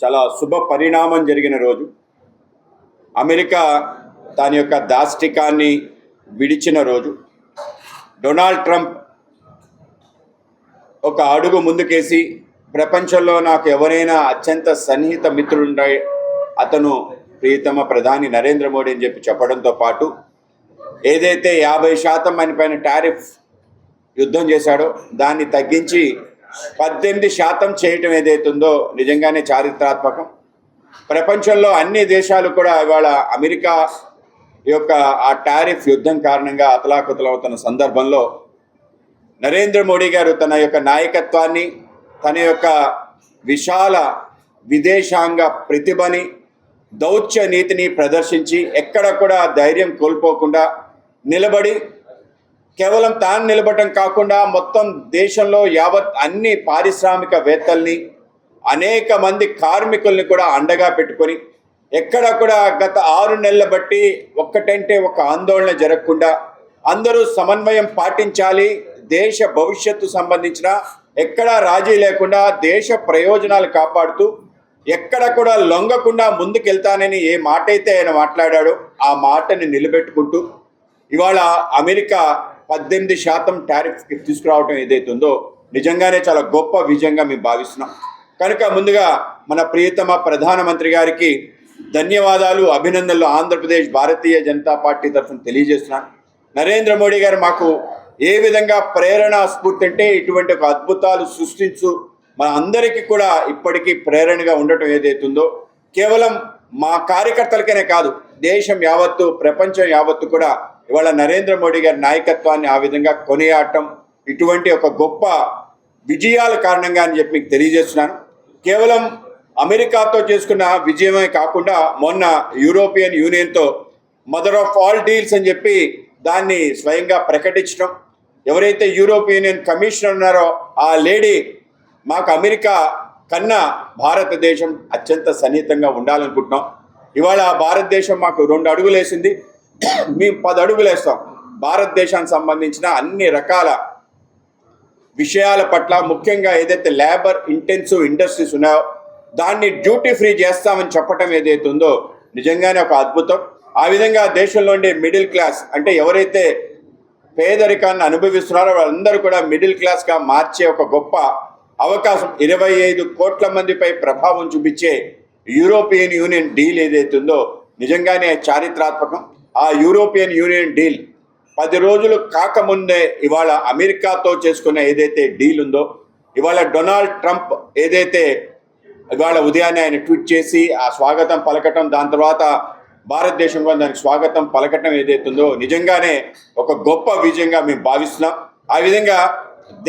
చాలా శుభ పరిణామం జరిగిన రోజు. అమెరికా దాని యొక్క దాష్టికాన్ని విడిచిన రోజు. డొనాల్డ్ ట్రంప్ ఒక అడుగు ముందుకేసి ప్రపంచంలో నాకు ఎవరైనా అత్యంత సన్నిహిత మిత్రులుండే అతను ప్రియతమ ప్రధాని నరేంద్ర మోడీ అని చెప్పడంతో పాటు ఏదైతే 50% అని పైన టారిఫ్ యుద్ధం చేశాడో దాన్ని తగ్గించి 18% చేయటం ఏదైతుందో నిజంగానే చారిత్రాత్మకం. ప్రపంచంలో అన్ని దేశాలు కూడా ఇవాళ అమెరికా యొక్క ఆ టారిఫ్ యుద్ధం కారణంగా అతలాకుతలవుతున్న సందర్భంలో నరేంద్ర మోడీ గారు తన యొక్క నాయకత్వాన్ని, తన యొక్క విశాల విదేశాంగ ప్రతిభని, దౌత్య నీతిని ప్రదర్శించి ఎక్కడ కూడా ధైర్యం కోల్పోకుండా నిలబడి, కేవలం తాను నిలబడటం కాకుండా మొత్తం దేశంలో యావత్ అన్ని పారిశ్రామికవేత్తల్ని, అనేక మంది కార్మికుల్ని కూడా అండగా పెట్టుకొని ఎక్కడ కూడా గత 6 నెలల బట్టి ఒక్కటంటే ఒక ఆందోళన జరగకుండా అందరూ సమన్వయం పాటించాలి, దేశ భవిష్యత్తు సంబంధించిన ఎక్కడా రాజీ లేకుండా దేశ ప్రయోజనాలు కాపాడుతూ ఎక్కడ కూడా లొంగకుండా ముందుకెళ్తానని ఏ మాట అయితే ఆయన మాట్లాడాడో ఆ మాటని నిలబెట్టుకుంటూ ఇవాళ అమెరికా 18% టారిఫ్కి తీసుకురావడం ఏదైతుందో నిజంగానే చాలా గొప్ప విజయంగా మేము భావిస్తున్నాం. కనుక ముందుగా మన ప్రియతమ ప్రధానమంత్రి గారికి ధన్యవాదాలు, అభినందనలు ఆంధ్రప్రదేశ్ భారతీయ జనతా పార్టీ తరఫున తెలియజేస్తున్నాను. నరేంద్ర మోడీ గారు మాకు ఏ విధంగా ప్రేరణ స్ఫూర్తి అంటే ఇటువంటి ఒక అద్భుతాలు సృష్టించు మన అందరికీ కూడా ఇప్పటికీ ప్రేరణగా ఉండటం ఏదైతుందో కేవలం మా కార్యకర్తలకనే కాదు, దేశం యావత్తు, ప్రపంచం యావత్తు కూడా ఇవాళ నరేంద్ర మోడీ గారి నాయకత్వాన్ని ఆ విధంగా కొనియాడటం ఇటువంటి ఒక గొప్ప విజయాల కారణంగా అని చెప్పి మీకు తెలియజేస్తున్నాను. కేవలం అమెరికాతో చేసుకున్న విజయమే కాకుండా మొన్న యూరోపియన్ యూనియన్తో మదర్ ఆఫ్ ఆల్ డీల్స్ అని చెప్పి దాన్ని స్వయంగా ప్రకటించడం, ఎవరైతే యూరోపియన్ యూనియన్ కమిషనర్ ఉన్నారో ఆ లేడీ మాకు అమెరికా కన్నా భారతదేశం అత్యంత సన్నిహితంగా ఉండాలనుకుంటున్నాం. ఇవాళ భారతదేశం మాకు 2 అడుగులు వేసింది, మేము 10 అడుగులు వేస్తాం. భారతదేశానికి సంబంధించిన అన్ని రకాల విషయాల పట్ల, ముఖ్యంగా ఏదైతే లేబర్ ఇంటెన్సివ్ ఇండస్ట్రీస్ ఉన్నాయో దాన్ని డ్యూటీ ఫ్రీ చేస్తామని చెప్పటం ఏదైతే ఉందో నిజంగానే ఒక అద్భుతం. ఆ విధంగా దేశంలో ఉండే మిడిల్ క్లాస్ అంటే ఎవరైతే పేదరికాన్ని అనుభవిస్తున్నారో వాళ్ళందరూ కూడా మిడిల్ క్లాస్గా మార్చే ఒక గొప్ప అవకాశం, 25 కోట్ల మందిపై ప్రభావం చూపించే యూరోపియన్ యూనియన్ డీల్ ఏదైతుందో నిజంగానే చారిత్రాత్మకం. ఆ యూరోపియన్ యూనియన్ డీల్ 10 రోజులు కాకముందే ఇవాళ అమెరికాతో చేసుకున్న ఏదైతే డీల్ ఉందో, ఇవాళ డొనాల్డ్ ట్రంప్ ఏదైతే ఇవాళ ఉదయాన్నే ఆయన ట్వీట్ చేసి ఆ స్వాగతం పలకటం, దాని తర్వాత భారతదేశం కూడా దానికి స్వాగతం పలకటం ఏదైతుందో నిజంగానే ఒక గొప్ప విజయంగా మేము భావిస్తున్నాం. ఆ విధంగా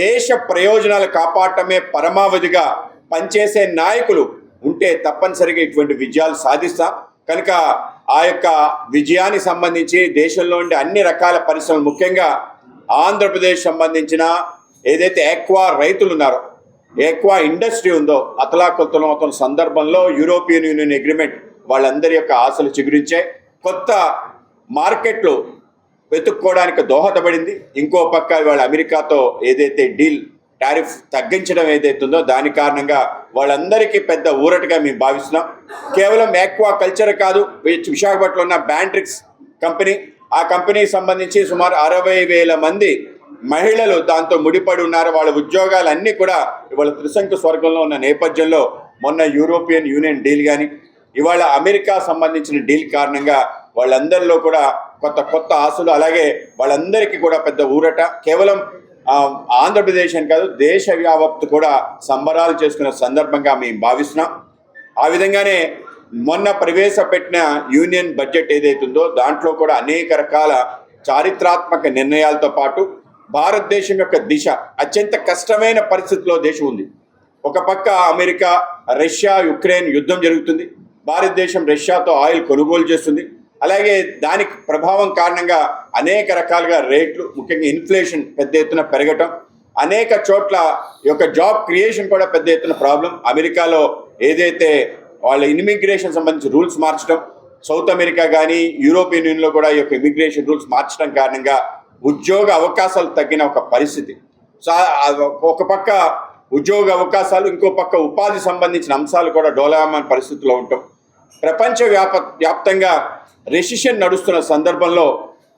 దేశ ప్రయోజనాలు కాపాడటమే పరమావధిగా పనిచేసే నాయకులు ఉంటే తప్పనిసరిగా ఇటువంటి విజయాలు సాధిస్తాం. కనుక ఆ యొక్క విజయానికి సంబంధించి దేశంలో ఉండే అన్ని రకాల పరిశ్రమలు, ముఖ్యంగా ఆంధ్రప్రదేశ్ సంబంధించిన ఏదైతే ఎక్కువ రైతులు ఉన్నారో, ఎక్కువ ఇండస్ట్రీ ఉందో అతలాకుతలం అవుతున్న సందర్భంలో యూరోపియన్ యూనియన్ అగ్రిమెంట్ వాళ్ళందరి యొక్క ఆశలు చిగురించాయి, కొత్త మార్కెట్లు వెతుక్కోవడానికి దోహదపడింది. ఇంకో పక్క ఇవాళ అమెరికాతో ఏదైతే డీల్ టారిఫ్ తగ్గించడం ఏదైతుందో దాని కారణంగా వాళ్ళందరికీ పెద్ద ఊరటగా మేము భావిస్తున్నాం. కేవలం ఆక్వా కల్చర్ కాదు, విశాఖపట్నంలో ఉన్న బ్యాంట్రిక్స్ కంపెనీ, ఆ కంపెనీకి సంబంధించి సుమారు 60,000 మంది మహిళలు దాంతో ముడిపడి ఉన్నారు. వాళ్ళ ఉద్యోగాలన్నీ కూడా ఇవాళ త్రిశంకు స్వర్గంలో ఉన్న నేపథ్యంలో మొన్న యూరోపియన్ యూనియన్ డీల్ కానీ ఇవాళ అమెరికా సంబంధించిన డీల్ కారణంగా వాళ్ళందరిలో కూడా కొత్త ఆశలు, అలాగే వాళ్ళందరికీ కూడా పెద్ద ఊరట. కేవలం ఆంధ్రప్రదేశ్ అని కాదు, దేశ వ్యాప్తి కూడా సంబరాలు చేసుకున్న సందర్భంగా మేము భావిస్తున్నాం. ఆ విధంగానే మొన్న ప్రవేశపెట్టిన యూనియన్ బడ్జెట్ ఏదైతుందో దాంట్లో కూడా అనేక రకాల చారిత్రాత్మక నిర్ణయాలతో పాటు భారతదేశం యొక్క దిశ, అత్యంత కష్టమైన పరిస్థితిలో దేశం ఉంది. ఒక పక్క అమెరికా, రష్యా, యుక్రెయిన్ యుద్ధం జరుగుతుంది, భారతదేశం రష్యాతో ఆయిల్ కొనుగోలు చేస్తుంది. అలాగే దానికి ప్రభావం కారణంగా అనేక రకాలుగా రేట్లు, ముఖ్యంగా ఇన్ఫ్లేషన్ పెద్ద ఎత్తున పెరగటం, అనేక చోట్ల యొక్క జాబ్ క్రియేషన్ కూడా పెద్ద ఎత్తున ప్రాబ్లం. అమెరికాలో ఏదైతే వాళ్ళ ఇమిగ్రేషన్ సంబంధించి రూల్స్ మార్చడం, సౌత్ అమెరికా కానీ యూరోపియన్ యూనియన్లో కూడా ఈ యొక్క ఇమిగ్రేషన్ రూల్స్ మార్చడం కారణంగా ఉద్యోగ అవకాశాలు తగ్గిన ఒక పరిస్థితి. ఒక పక్క ఉద్యోగ అవకాశాలు, ఇంకో పక్క ఉపాధి సంబంధించిన అంశాలు కూడా డోలాయమాన పరిస్థితుల్లో ఉంటాం. ప్రపంచ వ్యాప్తంగా రెసిషన్ నడుస్తున్న సందర్భంలో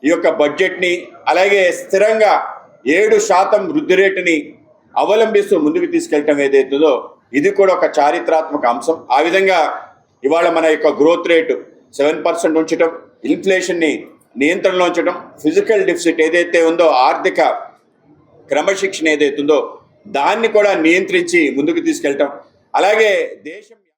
ఈ యొక్క బడ్జెట్ని, అలాగే స్థిరంగా 7% వృద్ధి రేటుని అవలంబిస్తూ ముందుకు తీసుకెళ్ళటం ఏదైతుందో ఇది కూడా ఒక చారిత్రాత్మక అంశం. ఆ విధంగా ఇవాళ మన యొక్క గ్రోత్ రేటు 7% ఉంచడం, ఇన్ఫ్లేషన్ని నియంత్రణలో ఉంచడం, ఫిజికల్ డెఫిసిట్ ఏదైతే ఉందో, ఆర్థిక క్రమశిక్షణ ఏదైతే ఉందో దాన్ని కూడా నియంత్రించి ముందుకు తీసుకెళ్ళటం, అలాగే దేశం